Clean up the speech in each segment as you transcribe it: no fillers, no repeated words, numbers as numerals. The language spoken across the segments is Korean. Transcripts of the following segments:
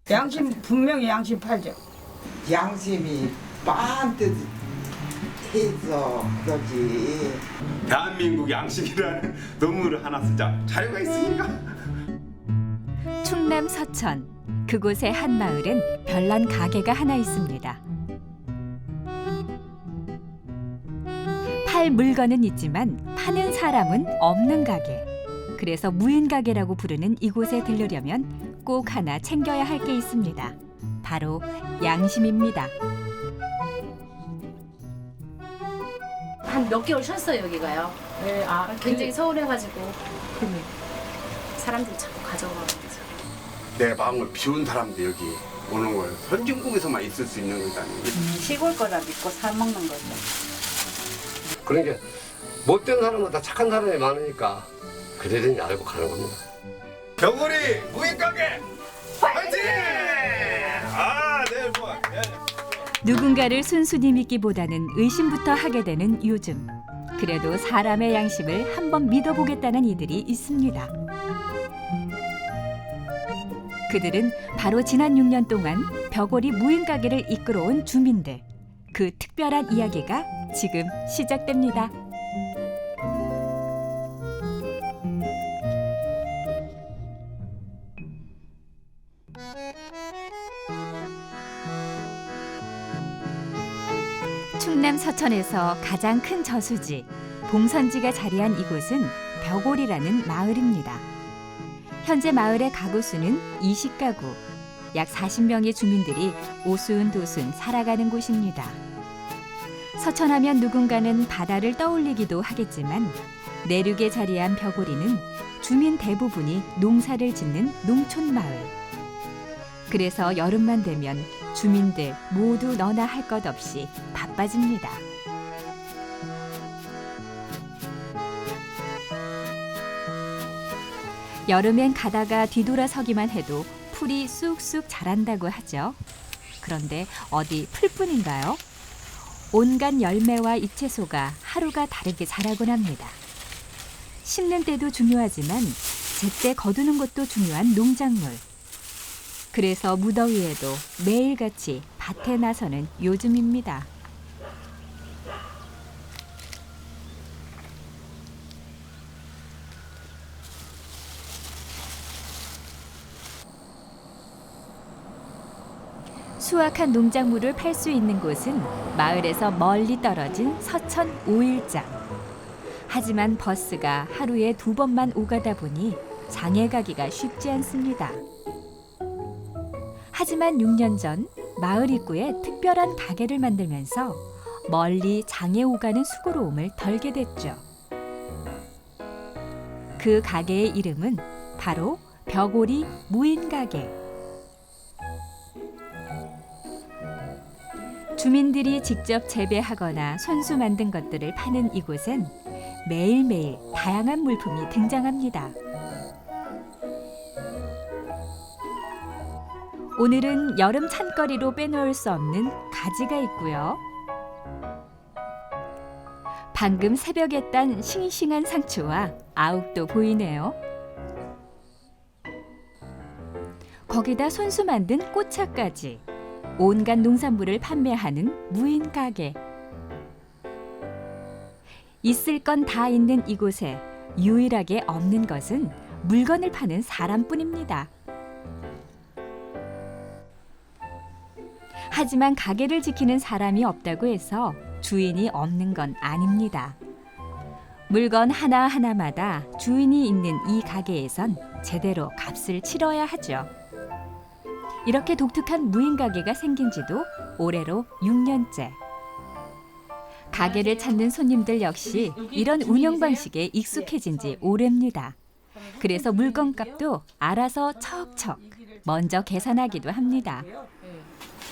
양심 분명히 양심 팔죠. 양심이 반듯 해서 그러지. 대한민국 양식이라는 논문을 하나 쓰자 자료가 있으니까. 충남 서천 그곳의 한 마을엔 별난 가게가 하나 있습니다. 팔 물건은 있지만 파는 사람은 없는 가게. 그래서 무인 가게라고 부르는 이곳에 들르려면 꼭 하나 챙겨야 할 게 있습니다. 바로 양심입니다. 한 몇 개월 쉬었어요 여기가요. 네, 굉장히 서운해가지고 사람들이 자꾸 가져가가지고. 내 마음을 비운 사람들 여기 오는 거예요. 선진국에서만 있을 수 있는 거잖아요. 시골 거라 믿고 사 먹는 거죠. 그러니까 못된 사람보다 착한 사람이 많으니까 그러려니 알고 가는 겁니다. 벽우리 무인 가게 화이팅! 네, 좋아. 누군가를 순순히 믿기보다는 의심부터 하게 되는 요즘. 그래도 사람의 양심을 한번 믿어보겠다는 이들이 있습니다. 그들은 바로 지난 6년 동안 벽오리 무인 가게를 이끌어온 주민들. 그 특별한 이야기가 지금 시작됩니다. 충남 서천에서 가장 큰 저수지 봉선지가 자리한 이곳은 벽오리라는 마을입니다. 현재 마을의 가구 수는 20가구, 약 40명의 주민들이 오순도순 살아가는 곳입니다. 서천하면 누군가는 바다를 떠올리기도 하겠지만 내륙에 자리한 벽오리는 주민 대부분이 농사를 짓는 농촌 마을. 그래서 여름만 되면 주민들 모두 너나 할 것 없이 바빠집니다. 여름엔 가다가 뒤돌아서기만 해도 풀이 쑥쑥 자란다고 하죠. 그런데 어디 풀뿐인가요? 온갖 열매와 잎채소가 하루가 다르게 자라곤 합니다. 심는 때도 중요하지만 제때 거두는 것도 중요한 농작물. 그래서 무더위에도 매일같이 밭에 나서는 요즘입니다. 수확한 농작물을 팔 수 있는 곳은 마을에서 멀리 떨어진 서천 5일장. 하지만 버스가 하루에 2번만 오가다 보니 장에 가기가 쉽지 않습니다. 하지만 6년 전 마을 입구에 특별한 가게를 만들면서 멀리 장에 오가는 수고로움을 덜게 됐죠. 그 가게의 이름은 바로 벽오리 무인 가게. 주민들이 직접 재배하거나 손수 만든 것들을 파는 이곳엔 매일매일 다양한 물품이 등장합니다. 오늘은 여름 찬거리로 빼놓을 수 없는 가지가 있고요. 방금 새벽에 딴 싱싱한 상추와 아욱도 보이네요. 거기다 손수 만든 꽃차까지. 온갖 농산물을 판매하는 무인 가게. 있을 건 다 있는 이곳에 유일하게 없는 것은 물건을 파는 사람뿐입니다. 하지만 가게를 지키는 사람이 없다고 해서 주인이 없는 건 아닙니다. 물건 하나하나마다 주인이 있는 이 가게에선 제대로 값을 치러야 하죠. 이렇게 독특한 무인 가게가 생긴 지도 올해로 6년째. 가게를 찾는 손님들 역시 이런 운영 방식에 익숙해진 지 오래입니다. 그래서 물건값도 알아서 척척 먼저 계산하기도 합니다.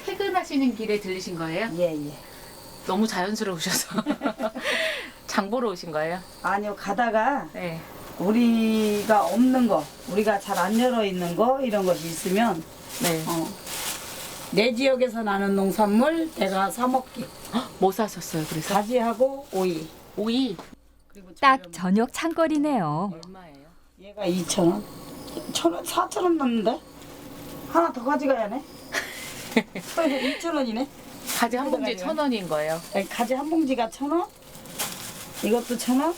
퇴근하시는 길에 들리신 거예요? 예. 너무 자연스러우셔서 장 보러 오신 거예요? 아니요, 가다가 네. 우리가 없는 거, 우리가 잘 안 열어 있는 거 이런 것이 있으면 네. 내 지역에서 나는 농산물 내가 사 먹기. 뭐 사셨어요? 그래서 가지하고 오이. 오이 딱 저녁 창거리네요. 얼마예요? 얘가 2,000원. 1,000원, 4,000원 넘는데? 하나 더 가져가야 하네. 2,000원이네. 가지 한 봉지에 1,000원인 거예요. 가지 한 봉지가 1,000원. 이것도 1,000원.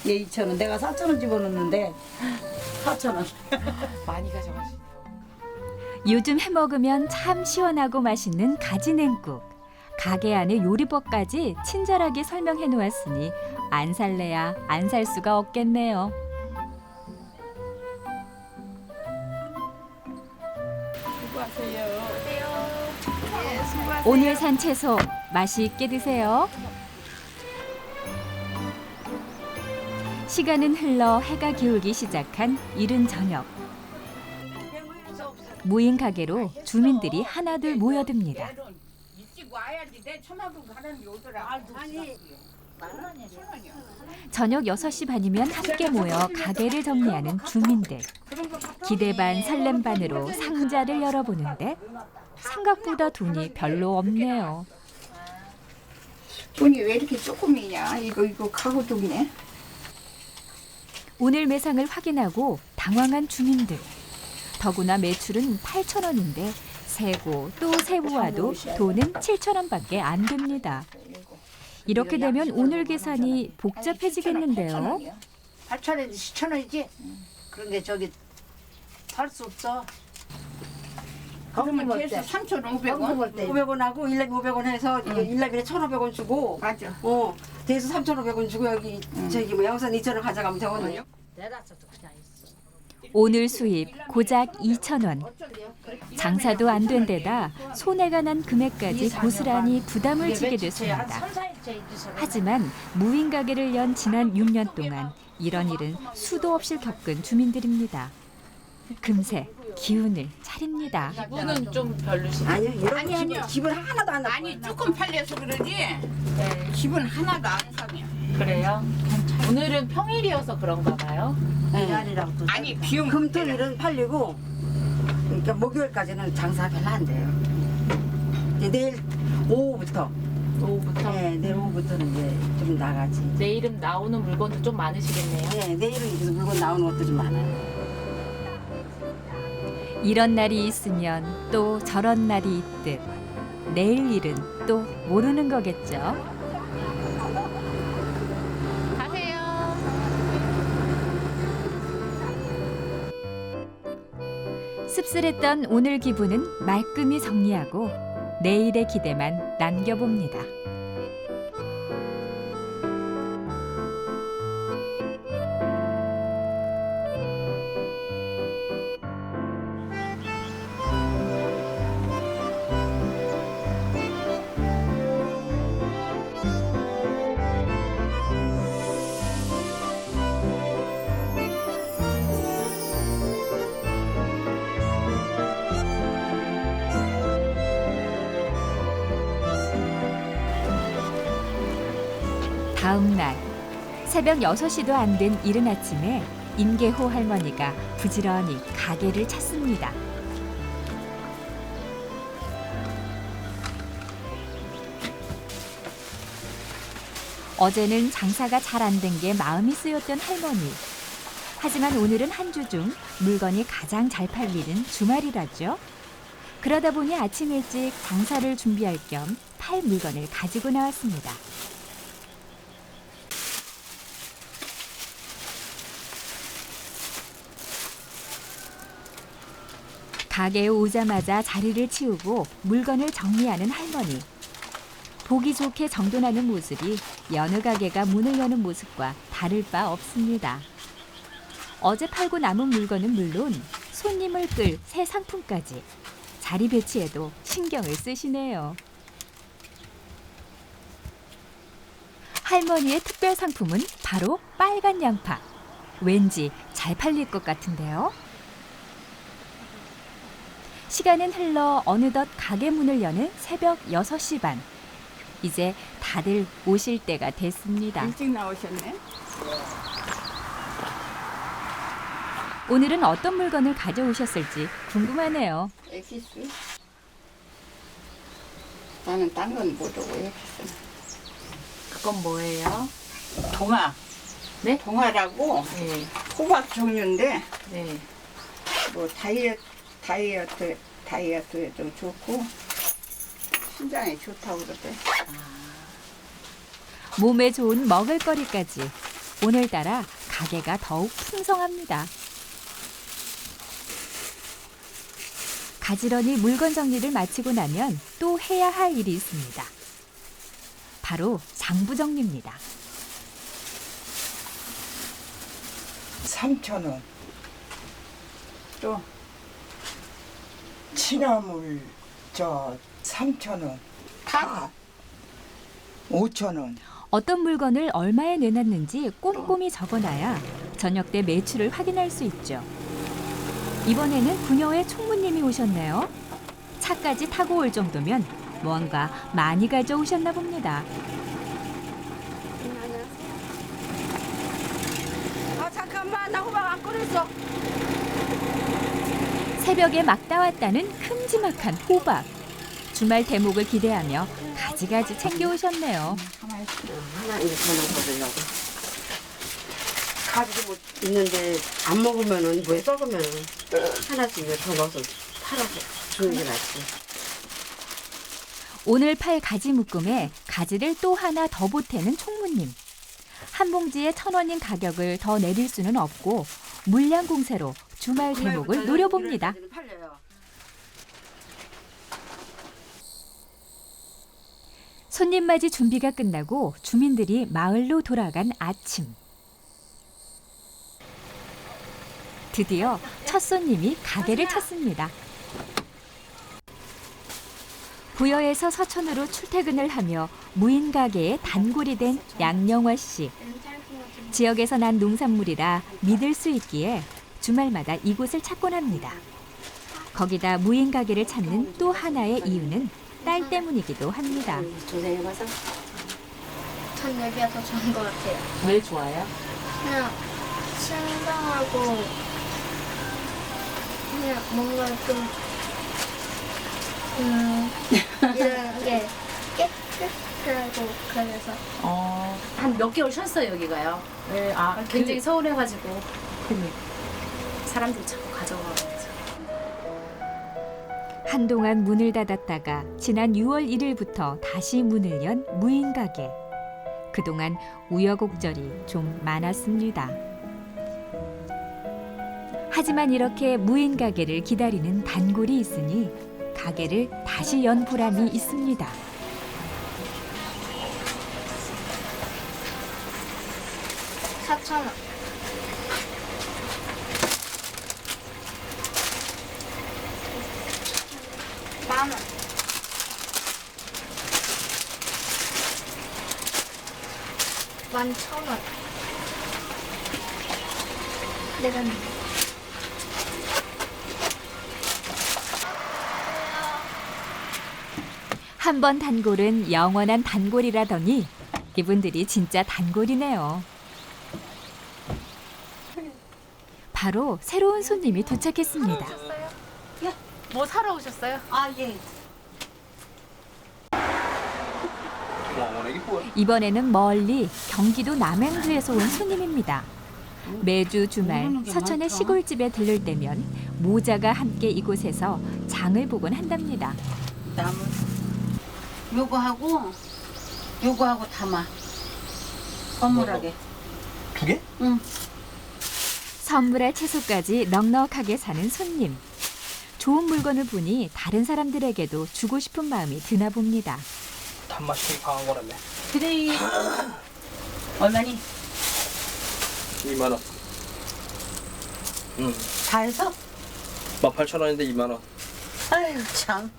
얘 2,000원. 내가 4,000원 집어넣는데 4,000원. 많이 가져가시네요. 요즘 해먹으면 참 시원하고 맛있는 가지냉국. 가게 안의 요리법까지 친절하게 설명해 놓았으니 안 살래야 안 살 수가 없겠네요. 오늘 산 채소 맛있게 드세요. 시간은 흘러 해가 기울기 시작한 이른 저녁. 무인 가게로 주민들이 하나둘 모여듭니다. 저녁 6시 반이면 함께 모여 가게를 정리하는 주민들. 기대 반 설렘 반으로 상자를 열어보는데 생각보다 돈이 별로 없네요. 돈이 왜 이렇게 조금이냐? 이거 가구도 없네. 오늘 매상을 확인하고 당황한 주민들. 더구나 매출은 8,000원인데 세고 또 세보아도 돈은 7,000원밖에 안 됩니다. 이렇게 되면 오늘 계산이 복잡해지겠는데요. 8,000원이지 10,000원이지? 그런데 저기 살 수 없어. 그러면 계속 3,500원, 500원하고 1렙 500원 해서 1렙에 1,500원 주고 맞아. 대수 3,500원 주고 여기 저기 뭐 영산 2,000원 가져가면 되거든요. 오늘 수입 고작 2,000원. 장사도 안 된 데다 손해가 난 금액까지 고스란히 부담을 지게 됐습니다. 하지만 무인 가게를 연 지난 6년 동안 이런 일은 수도 없이 겪은 주민들입니다. 금세 기운을 차립니다. 기분은 좀 별로시네요. 아니요. 기분 하나도 안 나. 아니 조금 팔려서 그러지. 기분 하나도 안 상해. 그래요? 오늘은 평일이어서 그런가 봐요. 아니 비용 금토일은 팔리고 그러니까 목요일까지는 장사 별로 안 돼요. 이제 내일 오후부터. 네, 내일 오후부터는 이제 좀 나가지. 내일은 나오는 물건도 좀 많으시겠네요. 네, 내일은 이제 물건 나오는 것도 좀 많아요. 이런 날이 있으면 또 저런 날이 있듯 내일 일은 또 모르는 거겠죠. 가세요. 씁쓸했던 오늘 기분은 말끔히 정리하고 내일의 기대만 남겨봅니다. 다음 날 새벽 6시도 안 된 이른 아침에 임계호 할머니가 부지런히 가게를 찾습니다. 어제는 장사가 잘 안 된 게 마음이 쓰였던 할머니. 하지만 오늘은 한 주 중 물건이 가장 잘 팔리는 주말이라죠. 그러다 보니 아침 일찍 장사를 준비할 겸 팔 물건을 가지고 나왔습니다. 가게에 오자마자 자리를 치우고 물건을 정리하는 할머니. 보기 좋게 정돈하는 모습이 여느 가게가 문을 여는 모습과 다를 바 없습니다. 어제 팔고 남은 물건은 물론 손님을 끌 새 상품까지 자리 배치에도 신경을 쓰시네요. 할머니의 특별 상품은 바로 빨간 양파. 왠지 잘 팔릴 것 같은데요. 시간은 흘러 어느덧 가게 문을 여는 새벽 6시 반. 이제 다들 오실 때가 됐습니다. 일찍 나오셨네. 오늘은 어떤 물건을 가져오셨을지 궁금하네요. 엑기스. 나는 딴 건 못 오고 엑기스. 그건 뭐예요? 동화. 네? 동화라고 네. 호박 종류인데 네. 뭐 다이어트 다이어트에도 좋고 신장에 좋다고 그러대. 몸에 좋은 먹을거리까지 오늘따라 가게가 더욱 풍성합니다. 가지런히 물건 정리를 마치고 나면 또 해야 할 일이 있습니다. 바로 장부 정리입니다. 3,000원. 또 취나물 3,000원. 다 5,000원. 어떤 물건을 얼마에 내놨는지 꼼꼼히 적어놔야 저녁 때 매출을 확인할 수 있죠. 이번에는 부녀의 총무님이 오셨네요. 차까지 타고 올 정도면 뭔가 많이 가져오셨나 봅니다. 잠깐만, 나 호박 안 꺼냈어. 새벽에 막 따왔다는 큼지막한 호박. 주말 대목을 기대하며 가지가지 챙겨오셨네요. 하나 이제 더 넣어보려고. 가지고 뭐 있는데 안 먹으면은 뭐에 썩으면은 하나씩 이제 더 넣어서 팔아서 주는 게 낫지. 오늘 팔 가지 묶음에 가지를 또 하나 더 보태는 총무님. 한 봉지에 1,000원인 가격을 더 내릴 수는 없고 물량 공세로 주말 대목을 노려봅니다. 손님 맞이 준비가 끝나고 주민들이 마을로 돌아간 아침. 드디어 첫 손님이 가게를 찾습니다. 부여에서 서천으로 출퇴근을 하며 무인 가게의 단골이 된 양영화 씨. 지역에서 난 농산물이라 믿을 수 있기에 주말마다 이곳을 찾곤 합니다. 거기다 무인 가게를 찾는 또 하나의 이유는 딸 때문이기도 합니다. 조생해봐서 전 여기가 더 좋은 것 같아요. 왜 좋아요? 그냥 신선하고 그냥 뭔가 좀 이런 게 깨끗하고 그래서 한 몇 개월 쉬었어요 여기가요. 네, 굉장히 서운해가지고 사람들이 자꾸 가져가고. 한동안 문을 닫았다가 지난 6월 1일부터 다시 문을 연 무인 가게. 그동안 우여곡절이 좀 많았습니다. 하지만 이렇게 무인 가게를 기다리는 단골이 있으니 가게를 다시 연 보람이 있습니다. $4,000원. $10,000원. $11,000원. 내가 한 번 단골은 영원한 단골이라더니 이분들이 진짜 단골이네요. 바로 새로운 손님이 도착했습니다. 뭐 사러 오셨어요? 예. 이번에는 멀리 경기도 남양주에서 온 손님입니다. 매주 주말 서천의 시골집에 들를 때면 모자가 함께 이곳에서 장을 보곤 한답니다. 나물. 요거하고 담아. 선물하게. 두 개? 응. 선물할 채소까지 넉넉하게 사는 손님. 좋은 물건을 보니 다른 사람들에게도 주고 싶은 마음이 드나 봅니다. 단맛이 되게 강한 거라며. 그래. 얼마니? 2만 원. 응. 다 해서? 18,000원인데 2만 원. 아유 참.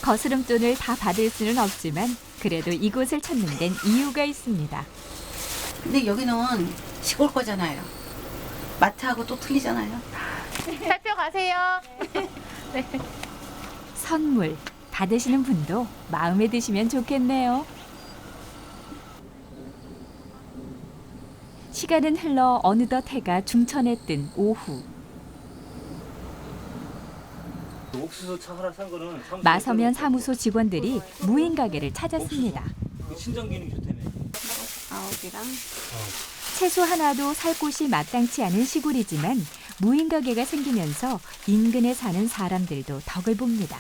거스름돈을 다 받을 수는 없지만 그래도 이곳을 찾는 데는 이유가 있습니다. 근데 여기는 시골 거잖아요. 마트하고 또 틀리잖아요. 살펴가세요. 선물 받으시는 분도 마음에 드시면 좋겠네요. 시간은 흘러 어느덧 해가 중천에 뜬 오후. 옥수수 차 하나 산 거는 마서면 사무소 직원들이 무인 가게를 찾았습니다. 신장 기능 좋다며. 9개랑 채소 하나도 살 곳이 마땅치 않은 시골이지만 무인 가게가 생기면서 인근에 사는 사람들도 덕을 봅니다.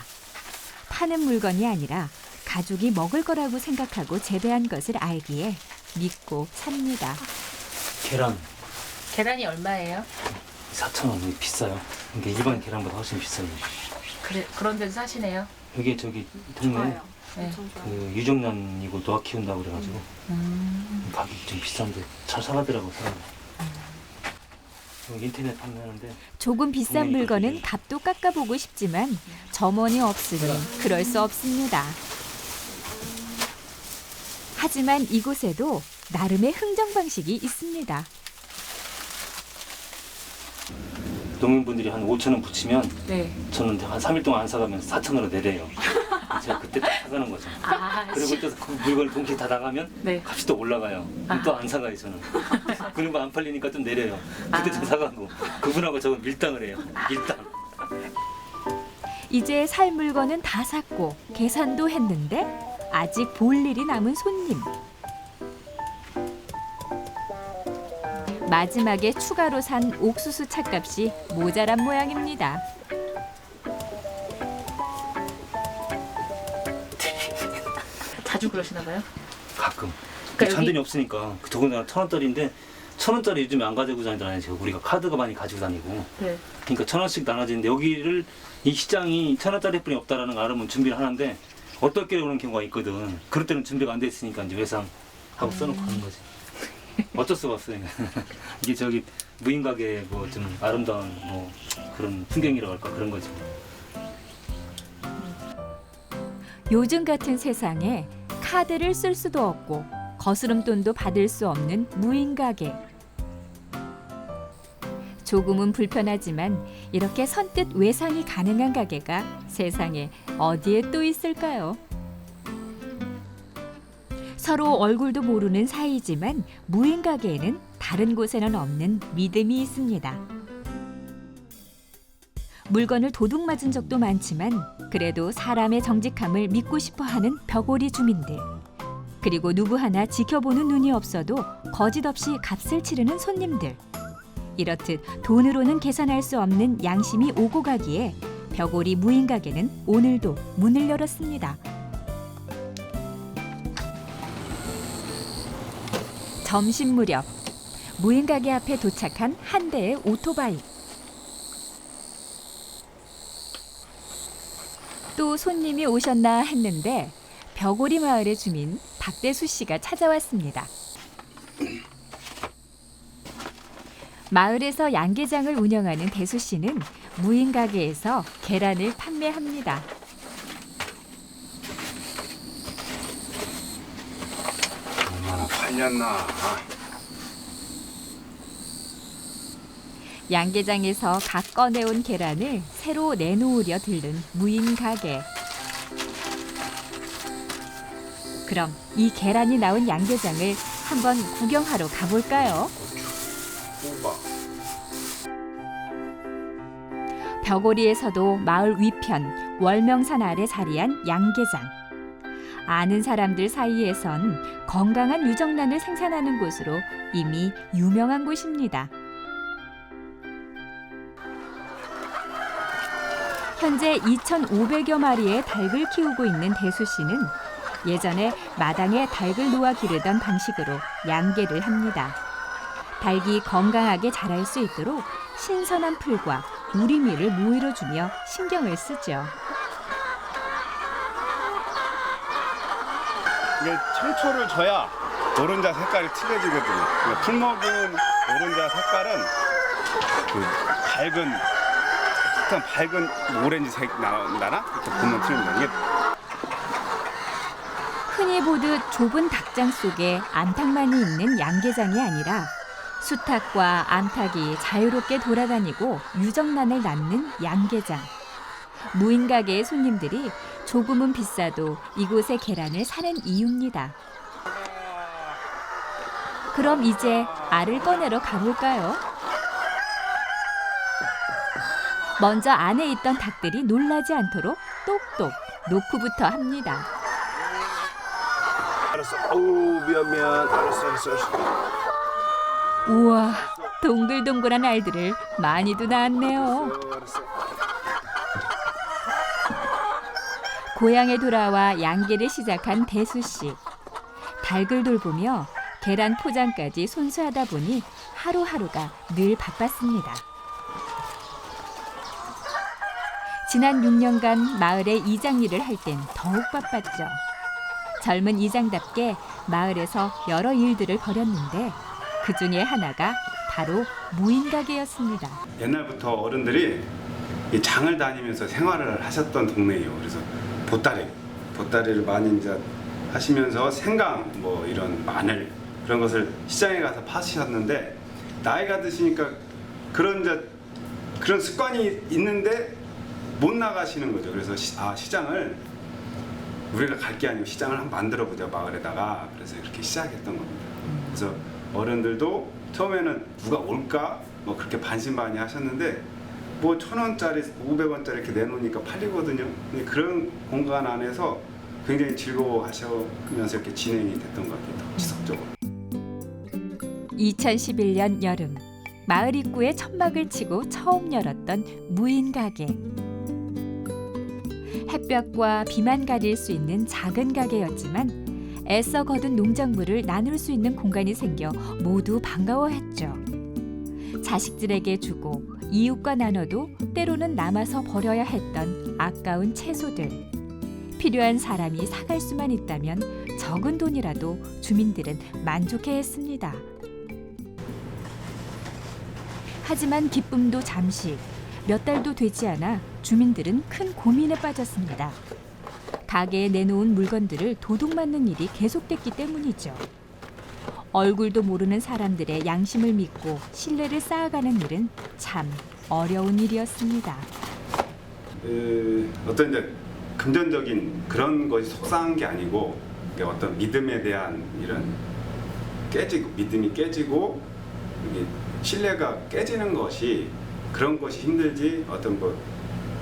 파는 물건이 아니라 가족이 먹을 거라고 생각하고 재배한 것을 알기에 믿고 삽니다. 계란 계란이 얼마예요? 4,000원 비싸요. 이게 일반 계란보다 훨씬 비싸요. 그런 데서 사시네요. 여기 저기 동네 네. 그 유정란이고 노아 키운다고 그래가지고 가격이 좀 비싼데 잘 사가더라고 사람들. 여기 인터넷 판매하는데 조금 비싼 물건은 값도 깎아보고 싶지만 점원이 없으니 그럴 수 없습니다. 하지만 이곳에도 나름의 흥정 방식이 있습니다. 농민분들이 한 5,000원 붙이면 네. 저는 한 3일 동안 안 사가면 4,000원으로 내려요. 제가 그때 딱 사가는 거죠. 그리고 또 그 물건을 동시에 다 나가면 네. 값이 또 올라가요. 그럼 또 안 사가요 저는. 그리고 안 팔리니까 좀 내려요. 그때 좀 사가고 그분하고 저는 밀당을 해요. 밀당. 이제 살 물건은 다 샀고 계산도 했는데 아직 볼 일이 남은 손님. 마지막에 추가로 산 옥수수 찻값이 모자란 모양입니다. 자주 그러시나 봐요? 가끔. 그러니까 잔돈이 없으니까 더군다나 1,000원짜리인데 1,000원짜리 요즘에 안 가지고 다니잖아요. 우리가 카드가 많이 가지고 다니고. 네. 그러니까 1,000원씩 나눠지는데 여기를 이 시장이 1,000원짜리 뿐이 없다라는 걸 알으면 준비를 하는데 어떻게 오는 경우가 있거든. 그럴 때는 준비가 안 돼 있으니까 이제 외상하고 써놓고 하는 거지. 어쩔 수가 없어요. 이게 저기 무인 가게 뭐 좀 아름다운 뭐 그런 풍경이라고 할까 그런 거지. 요즘 같은 세상에 카드를 쓸 수도 없고 거스름돈도 받을 수 없는 무인 가게. 조금은 불편하지만 이렇게 선뜻 외상이 가능한 가게가 세상에 어디에 또 있을까요? 서로 얼굴도 모르는 사이지만 무인 가게에는 다른 곳에는 없는 믿음이 있습니다. 물건을 도둑 맞은 적도 많지만 그래도 사람의 정직함을 믿고 싶어하는 벽오리 주민들. 그리고 누구 하나 지켜보는 눈이 없어도 거짓 없이 값을 치르는 손님들. 이렇듯 돈으로는 계산할 수 없는 양심이 오고 가기에 벽오리 무인 가게는 오늘도 문을 열었습니다. 점심 무렵 무인 가게 앞에 도착한 한 대의 오토바이. 또 손님이 오셨나 했는데 벽오리 마을의 주민 박대수 씨가 찾아왔습니다. 마을에서 양계장을 운영하는 대수 씨는 무인 가게에서 계란을 판매합니다. 얼마나 팔렸나. 양계장에서 각 꺼내온 계란을 새로 내놓으려 들른 무인 가게. 그럼 이 계란이 나온 양계장을 한번 구경하러 가볼까요? 호박. 벽오리에서도 마을 위편 월명산 아래 자리한 양계장. 아는 사람들 사이에선 건강한 유정란을 생산하는 곳으로 이미 유명한 곳입니다. 현재 2,500여 마리의 닭을 키우고 있는 대수 씨는 예전에 마당에 닭을 놓아 기르던 방식으로 양계를 합니다. 닭이 건강하게 자랄 수 있도록 신선한 풀과 우리미를 모이러주며 신경을 쓰죠. 이게 청초를 줘야 노른자 색깔이 칠해지거든요. 그러니까 풀 먹은 노른자 색깔은 그 밝은 오렌지색 나나? 이렇게 보면 틀립니다. 이게 흔히 보듯 좁은 닭장 속에 암탉만이 있는 양계장이 아니라 수탉과 암탉이 자유롭게 돌아다니고 유정란을 낳는 양계장. 무인 가게의 손님들이 조금은 비싸도 이곳의 계란을 사는 이유입니다. 그럼 이제 알을 꺼내러 가볼까요? 먼저 안에 있던 닭들이 놀라지 않도록 똑똑 노크부터 합니다. 알았어. 어우 미안. 알았어. 우와, 동글동글한 알들을 많이도 낳았네요. 고향에 돌아와 양계를 시작한 대수 씨. 닭을 돌보며 계란 포장까지 손수하다 보니 하루하루가 늘 바빴습니다. 지난 6년간 마을의 이장 일을 할 땐 더욱 바빴죠. 젊은 이장답게 마을에서 여러 일들을 벌였는데 그 중에 하나가 바로 무인가게였습니다. 옛날부터 어른들이 이 장을 다니면서 생활을 하셨던 동네예요. 그래서 보따리를 많이 이제 하시면서 생강 뭐 이런 마늘 그런 것을 시장에 가서 파시셨는데 나이가 드시니까 그런 습관이 있는데 못 나가시는 거죠. 그래서 시장을 우리가 갈 게 아니고 시장을 한번 만들어 보자 마을에다가. 그래서 이렇게 시작했던 겁니다. 그래서 어른들도 처음에는 누가 올까 뭐 그렇게 반신반의하셨는데 뭐 1,000원짜리, 500원짜리 이렇게 내놓으니까 팔리거든요. 근데 그런 공간 안에서 굉장히 즐거워하시면서 이렇게 진행이 됐던 것 같아요. 지속적으로. 2011년 여름 마을 입구에 천막을 치고 처음 열었던 무인가게. 햇볕과 비만 가릴 수 있는 작은 가게였지만 애써 거둔 농작물을 나눌 수 있는 공간이 생겨 모두 반가워했죠. 자식들에게 주고 이웃과 나눠도 때로는 남아서 버려야 했던 아까운 채소들. 필요한 사람이 사갈 수만 있다면 적은 돈이라도 주민들은 만족해했습니다. 하지만 기쁨도 잠시, 몇 달도 되지 않아 주민들은 큰 고민에 빠졌습니다. 가게에 내놓은 물건들을 도둑맞는 일이 계속됐기 때문이죠. 얼굴도 모르는 사람들의 양심을 믿고 신뢰를 쌓아가는 일은 참 어려운 일이었습니다. 어떤 이제 금전적인 그런 것이 속상한 게 아니고 어떤 믿음에 대한 이런 믿음이 깨지고 이게 신뢰가 깨지는 것이 그런 것이 힘들지 어떤 뭐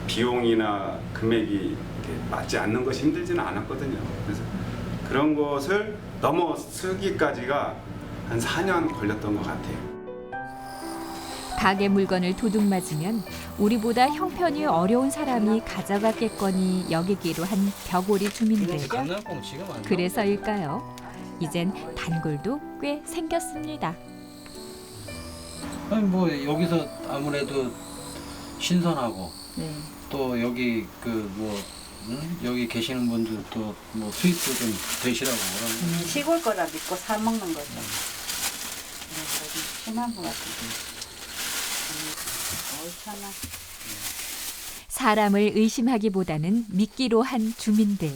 비용이나 금액이 이렇게 맞지 않는 것이 힘들지는 않았거든요. 그래서 그런 것을 넘어서기까지가 한 4년 걸렸던 것 같아요. 가게 물건을 도둑맞으면 우리보다 형편이 어려운 사람이 가져갔겠거니 여기기로 한 벽오리 주민들. 그래서일까요? 이젠 단골도 꽤 생겼습니다. 아니 뭐 여기서 아무래도 신선하고 또 여기 여기 계시는 분들도 뭐 수입도 좀 되시라고 그러면 시골 거라 믿고 사 먹는 거죠. 심한 것 같은데. 옳잖아. 사람을 의심하기보다는 믿기로 한 주민들.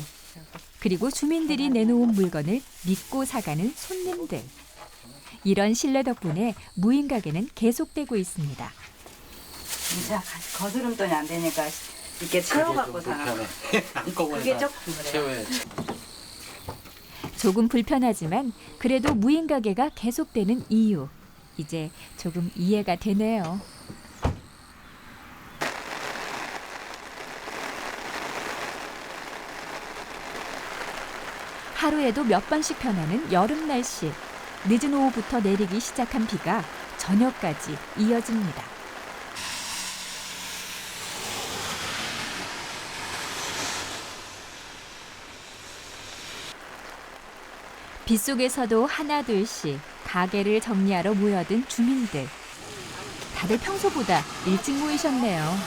그리고 주민들이 내놓은 물건을 믿고 사가는 손님들. 이런 신뢰 덕분에 무인가게는 계속되고 있습니다. 이제 거스름돈이 안 되니까 이렇게 채워갖고 사는 거. 그게 조금 그래요. 조금 불편하지만 그래도 무인가게가 계속되는 이유. 이제 조금 이해가 되네요. 하루에도 몇 번씩 변하는 여름 날씨. 늦은 오후부터 내리기 시작한 비가 저녁까지 이어집니다. 빗속에서도 하나둘씩 가게를 정리하러 모여든 주민들. 다들 평소보다 일찍 모이셨네요.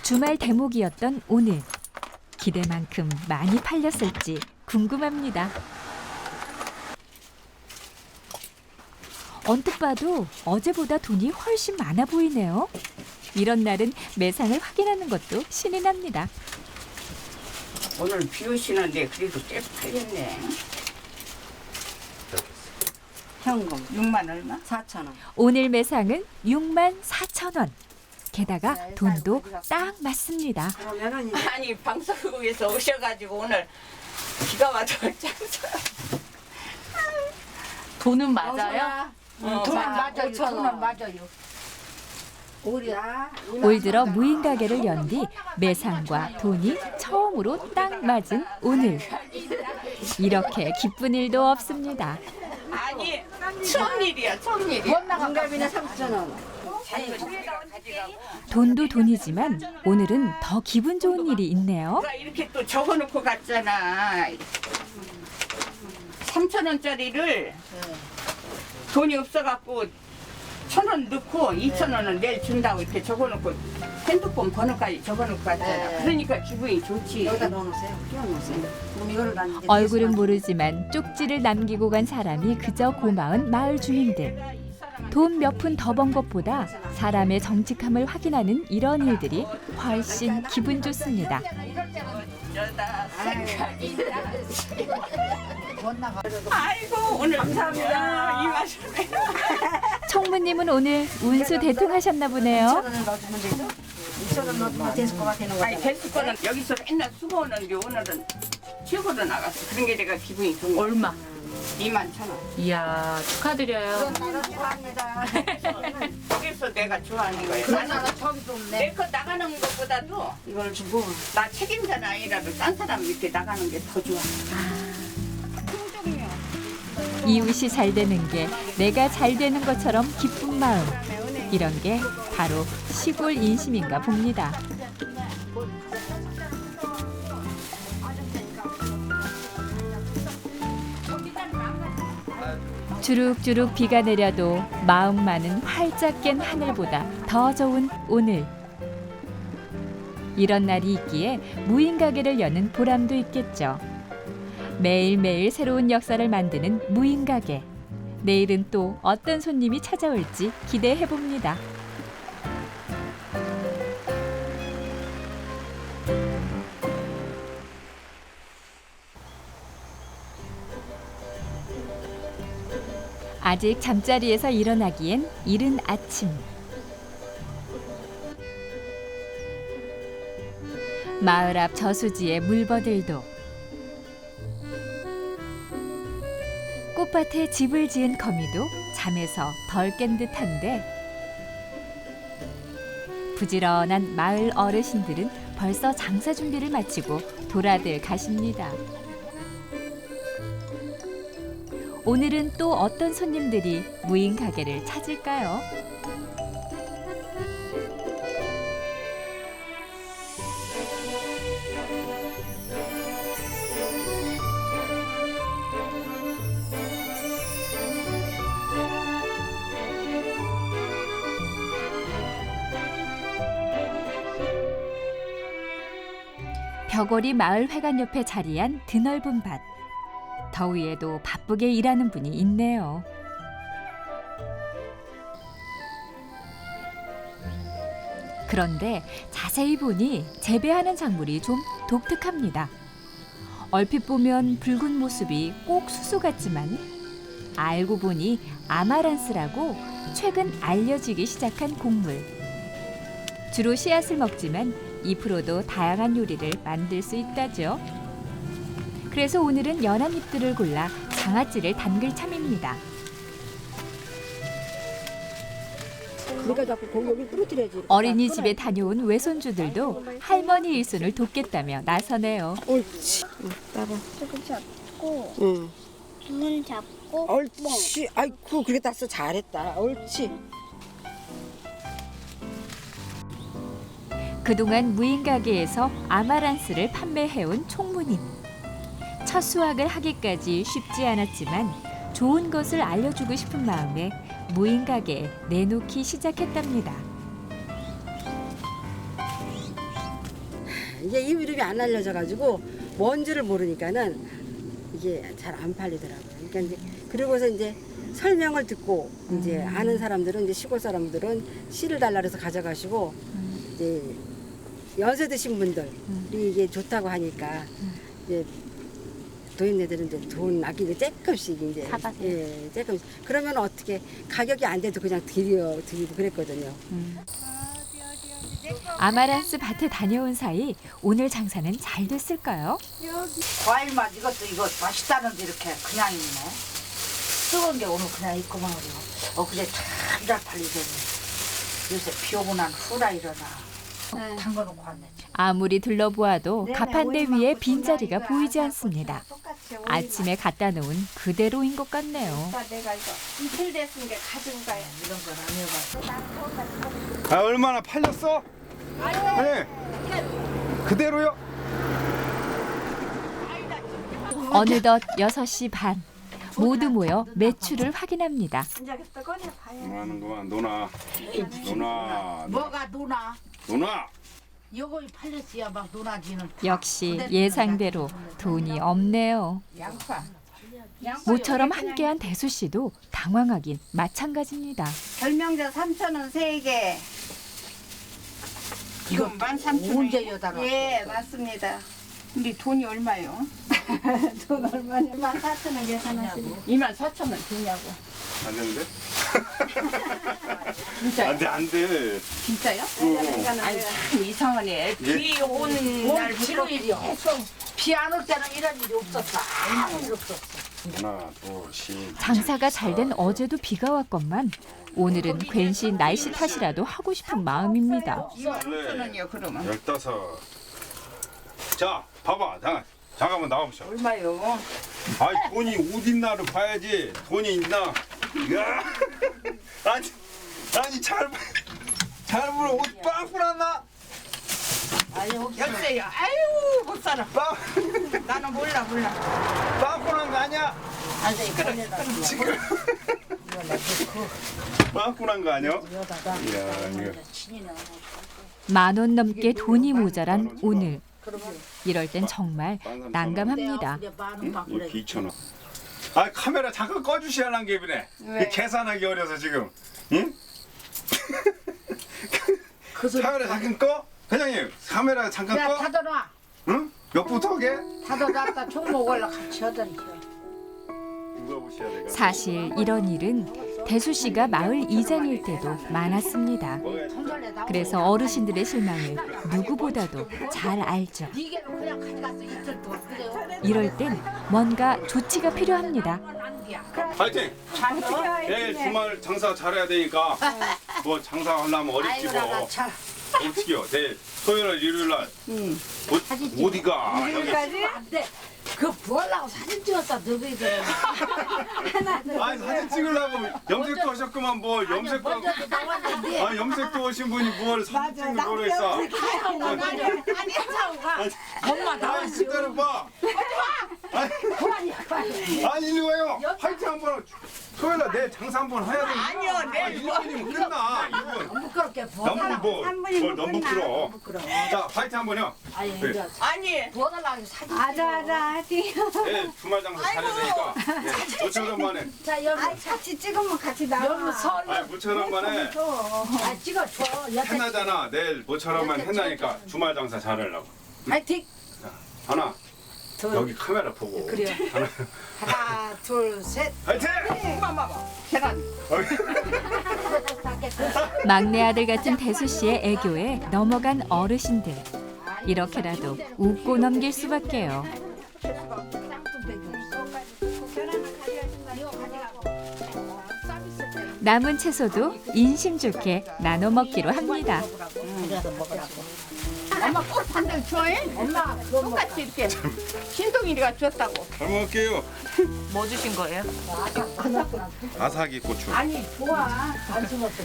주말 대목이었던 오늘. 기대만큼 많이 팔렸을지 궁금합니다. 언뜻 봐도 어제보다 돈이 훨씬 많아 보이네요. 이런 날은 매상을 확인하는 것도 신이 납니다. 오늘 비 오시는데 그래도 꽤 팔렸네. 현금 6만 얼마? 4,000원. 오늘 매상은 64,000원. 게다가 돈도 딱 맞습니다. 그러면은 이제 아니 방송국에서 오셔가지고 오늘 비가 와서 장사. 돈은 맞아요? 돈은 맞아요. 돈은 맞아요. 올 들어 무인 가게를 연 뒤 매상과 돈이 처음으로 딱 맞은 오늘. 이렇게 기쁜 일도 없습니다. 아니 처음 일이야 처음 일이야. 원가비는 3,000원. 돈도 돈이지만 오늘은 더 기분 좋은 일이 있네요. 누가 이렇게 또 적어놓고 갔잖아. 3,000원짜리를 돈이 없어갖고 1,000원 넣고 2,000원은 내일 준다고 이렇게 적어놓고 핸드폰 번호까지 적어놓고 갔잖아. 그러니까 기분이 좋지. 여기다 넣어놓으세요. 끼워놓으세요. 그럼 이거를 난 이제 얼굴은 모르지만 쪽지를 남기고 간 사람이 그저 고마운 마을 주민들. 돈 몇 푼 더 번 것보다 사람의 정직함을 확인하는 이런 일들이 훨씬 기분 좋습니다. 아이고 오늘 감사합니다. 이 맛을. 청무님은 오늘 운수 대통하셨나 보네요. 2,000원을 넣어주면 되죠? 2,000원 넣어주면 데스코가 되는 거죠? 아니 데스코는 여기서 맨날 수고 오는 게 오늘은 최고로 나갔어. 그런 게 내가 기분이 좋은 거야. 얼마? 21,000원. 이야, 축하드려요. 나는 좋아합니다. 그래서 내가 좋아하는 거야. 그러나 저기도 없네. 내 거 나가는 것보다도 이걸 주고 나 책임자는 아니라도 딴 사람 이렇게 나가는 게 더 좋아. 이웃이 잘 되는 게 내가 잘 되는 것처럼 기쁜 마음. 이런 게 바로 시골 인심인가 봅니다. 주룩주룩 비가 내려도 마음만은 활짝 깬 하늘보다 더 좋은 오늘. 이런 날이 있기에 무인 가게를 여는 보람도 있겠죠. 매일매일 새로운 역사를 만드는 무인 가게. 내일은 또 어떤 손님이 찾아올지 기대해 봅니다. 아직 잠자리에서 일어나기엔 이른 아침. 마을 앞 저수지의 물버들도, 꽃밭에 집을 지은 거미도 잠에서 덜 깬 듯한데, 부지런한 마을 어르신들은 벌써 장사 준비를 마치고 돌아들 가십니다. 오늘은 또 어떤 손님들이 무인 가게를 찾을까요? 벽오리 마을회관 옆에 자리한 드넓은 밭. 더위에도 바쁘게 일하는 분이 있네요. 그런데 자세히 보니 재배하는 작물이 좀 독특합니다. 얼핏 보면 붉은 모습이 꼭 수수 같지만 알고 보니 아마란스라고 최근 알려지기 시작한 곡물. 주로 씨앗을 먹지만 잎으로도 다양한 요리를 만들 수 있다죠. 그래서 오늘은 연한 잎들을 골라 장아찌를 담글 참입니다. 내가 자꾸 거기 떨어뜨려야지. 어린이집에 다녀온 외손주들도 할머니 일손을 돕겠다며 나서네요. 옳지. 따라. 저기 잡고 응. 눈 잡고 옳지. 아이고 그렇게 땄어. 잘했다. 옳지. 그동안 무인 가게에서 아마란스를 판매해온 총무님. 첫 수확을 하기까지 쉽지 않았지만 좋은 것을 알려주고 싶은 마음에 무인 가게에 내놓기 시작했답니다. 이게 이 이름이 안 알려져가지고 뭔지를 모르니까는 이게 잘 안 팔리더라고요. 그러니까 이제 그러고서 이제 설명을 듣고 이제 아는 사람들은 이제 시골 사람들은 씨를 달라 그래서 가져가시고 이제 연세 드신 분들이 이게 좋다고 하니까 이제 도인네들은 이제 돈 아끼고 조금씩 이제 예, 조금씩. 그러면 어떻게 가격이 안 돼도 그냥 드리고 그랬거든요. 아마란스 밭에 다녀온 사이 오늘 장사는 잘 됐을까요? 과일 맛 이것도 이거 맛있다는데 이렇게 그냥 있네. 뜨거운 게 오늘 그냥 있고만 그리고 그제 참 잘 팔리겠네. 요새 비 오고 난 후라 일어나. 담궈놓고 왔네. 아무리 둘러보아도 가판대 위에 빈자리가 보이지 않습니다. 아침에 갖다 놓은 그대로인 것 같네요. 내가 이거 이틀 됐으니까 가지고 가야 이런 건 안 해봐. 아 얼마나 팔렸어? 네. 그대로요? 어느덧 6시 반. 모두 모여 매출을 확인합니다. 하는구만 노나. 노나. 뭐가 누나? 노나. 요거 팔렸어야 막 누나지는. 역시 예상대로 돈이 없네요. 양파. 모처럼 함께한 대수 씨도 당황하긴 마찬가지입니다. 결명자 3,000원 3개. 이건 13,000원. 언제 여다가? 예, 맞습니다. 근데 돈이 얼마요? 돈 얼마냐? 24,000원 계산하시고. 24,000원 되냐고. 안 되는데? 진짜요? 안 돼. 진짜요? 아니 참 이상하네. 비 오는 날부터 비 안 올 때는 이런 일이 없었어. 아무 일 없었어. 하나, 둘, 셋. 장사가 잘 된 어제도 비가 왔건만 오늘은 괜시 날씨 탓이라도 하고 싶은 마음입니다. 25,000원이요 그러면. 15. 자, 봐봐. 잠깐만 나와보셔. 얼마요? 아이 돈이 어디 있나를 봐야지. 돈이 있나? 야, 아니 잘 보면 옷 빵꾸 났나? 열쇠요. 아유 못 살아. 나는 몰라. 빵꾸 난 거 아니야? 지금 빵꾸 난 거 아니야? 이야, 이거. 10,000원 넘게 돈이 모자란 오늘. 이럴 땐 정말 난감합니다. 이렇게 2,000원. 아 카메라 잠깐 꺼주셔야 게 이번에. 왜? 계산하기 어려서 지금. 응? 카메라 잠깐 꺼? 회장님 카메라 잠깐 야, 꺼? 닫아놔. 응? 몇부터 하게? 닫아놨다 총 먹으려 같이 하던지. 누가 보셔야 돼가. 사실 이런 일은 대수 씨가 마을 이장일 때도 많았습니다. 그래서 어르신들의 실망을 누구보다도 잘 알죠. 이게 그냥 가져가서 이틀 동안 그래요. 이럴 땐 뭔가 조치가 필요합니다. 파이팅! 내일 주말 장사 잘해야 되니까 뭐 장사하려면 어렵지 뭐. 어떻게요? 내일 토요일 일요일 날 어디가? 여기. 안 돼. 그 부하려고 사진 찍었다 너희들. 아니 사진 찍으려고 염색도 하셨구만 뭐 염색도 하고. 먼저 나왔는데. 아니 염색도 오신 분이 뭘 사진 찍는 거로 했어. 아니 차오가 엄마 아니 나왔어. 기다려 봐. 아니 일로 와요. 화이팅 한번. 토요일 날 내일 장사 한번 해야 되니까. 아니요, 내일 1분이면 끝나. 2분. 부끄럽게 너무 부끄러워. 자 화이팅 한번요. 아니 네. 이제 아니 부하려고 사진 찍어. 내일 주말 장사 잘해야 되니까. 5,000원 만에. 자 여기 같이 찍으면 같이 여기 나와. 설. 아니 5,000원 만에 아 찍어줘. 여태 해나잖아. 내일 5,000원만 해나니까 주말 장사 잘하려고. 파이팅. 하나. 둘. 여기 카메라 보고. 그래요. 하나 둘 셋. 화이팅! 계란. 막내 아들 같은 대수 씨의 애교에 넘어간 어르신들. 이렇게라도 웃고 넘길 수밖에요. 남은 채소도 인심 좋게 나눠 먹기로 합니다. 엄마 꼭 반찬 좋아해? 엄마 그거 먹어. 똑같이 이렇게 신동이가 줬다고. 잘 먹을게요. 뭐 주신 거예요? 아사기 고추. 아니 좋아. 안 숨었어.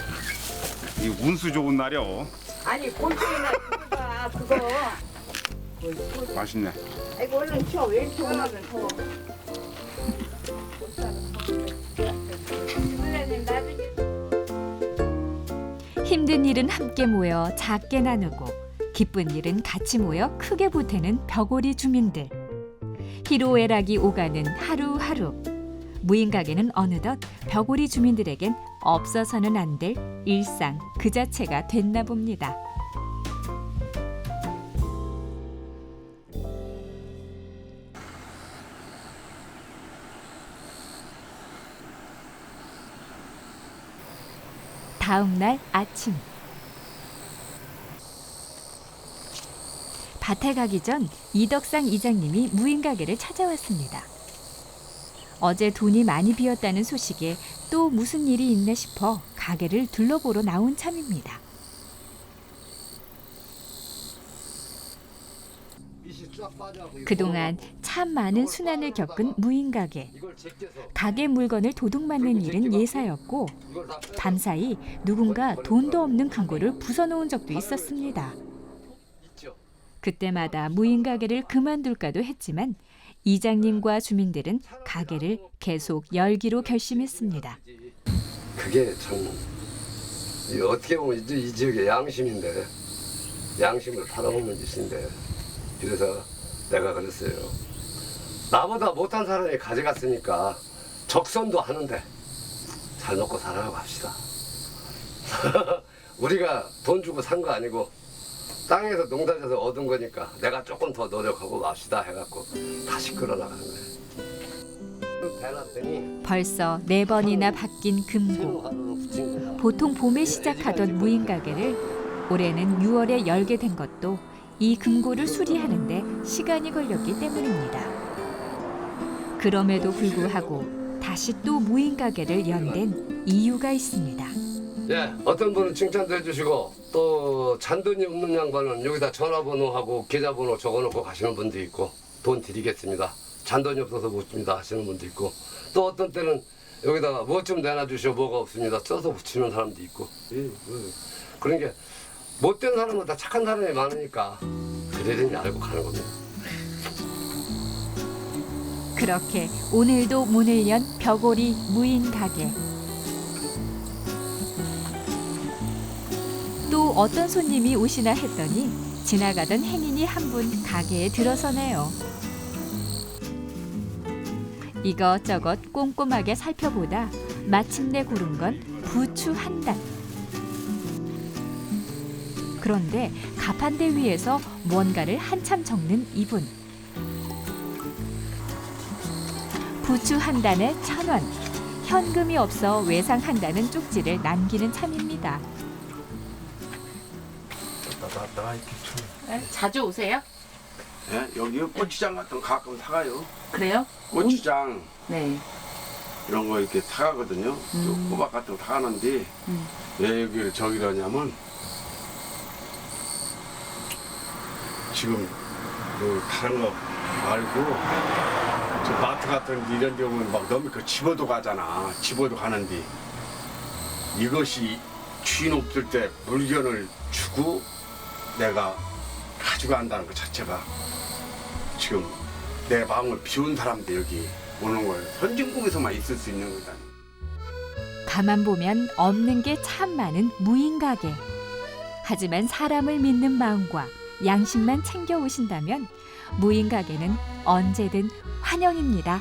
이 운수 좋은 날이요. 아니 곤충이나 그거. 맛있네. 아이고 얼른 쳐. 왜 이렇게 오늘은 쳐. 힘든 일은 함께 모여 작게 나누고 기쁜 일은 같이 모여 크게 보태는 벽오리 주민들. 희로애락이 오가는 하루하루. 무인가게는 어느덧 벽오리 주민들에겐 없어서는 안 될 일상 그 자체가 됐나 봅니다. 다음 날 아침. 밭에 가기 전 이덕상 이장님이 무인가게를 찾아왔습니다. 어제 돈이 많이 비었다는 소식에 또 무슨 일이 있나 싶어 가게를 둘러보러 나온 참입니다. 그동안 참 많은 순환을 겪은 무인가게. 가게 물건을 도둑맞는 일은 예사였고 밤사이 누군가 돈도 없는 금고를 부숴놓은 적도 있었습니다. 그때마다 무인가게를 그만둘까도 했지만 이장님과 주민들은 가게를 계속 열기로 결심했습니다. 그게 참 어떻게 보면 이 지역의 양심인데, 양심을 팔아먹는 짓인데, 그래서 내가 그랬어요. 나보다 못한 사람이 가져갔으니까 적선도 하는데 잘 먹고 살아가고 합시다. 우리가 돈 주고 산 거 아니고 땅에서 농사져서 얻은 거니까 내가 조금 더 노력하고 맙시다 해갖고 다시 끌어나가는 거예요. 벌써 4번이나 바뀐 금고. 보통 봄에 시작하던 무인가게를 올해는 6월에 열게 된 것도 이 금고를 수리하는데 시간이 걸렸기 때문입니다. 그럼에도 불구하고 다시 또 무인가게를 연댄 이유가 있습니다. 예, 어떤 분은 칭찬도 해주시고 또 잔돈이 없는 양반은 여기다 전화번호하고 계좌번호 적어놓고 가시는 분도 있고 돈 드리겠습니다. 잔돈이 없어서 못 줍니다 하시는 분도 있고 또 어떤 때는 여기다가 뭐 좀 내놔주시오 뭐가 없습니다 써서 붙이는 사람도 있고 그런 게 못된 사람보다 착한 사람이 많으니까 그러려니 알고 가는 겁니다. 그렇게 오늘도 문을 연 벽오리 무인가게. 또 어떤 손님이 오시나 했더니 지나가던 행인이 한 분 가게에 들어서네요. 이것저것 꼼꼼하게 살펴보다 마침내 고른 건 부추 한 단. 그런데 가판대 위에서 뭔가를 한참 적는 이분. 부추 한 단에 1,000원. 현금이 없어 외상한다는 쪽지를 남기는 참입니다. 자주 오세요? 예? 여기 고추장 같은 거 가끔 사가요. 그래요? 고추장 네. 이런 거 이렇게 사가거든요. 또 호박 같은 거 사가는데 왜 여기를 저기라냐면 지금 그 다른 거 말고 저 마트 같은 데 이런 데 오면 막 너무 그 집어도 가잖아. 집어도 가는데 이것이 주인 없을 때 물건을 주고 내가 가져간다는 것 자체가 지금 내 마음을 비운 사람들 여기 오는 거예요. 선진국에서만 있을 수 있는 거다. 가만 보면 없는 게 참 많은 무인가게. 하지만 사람을 믿는 마음과 양심만 챙겨 오신다면 무인가게는 언제든 환영입니다.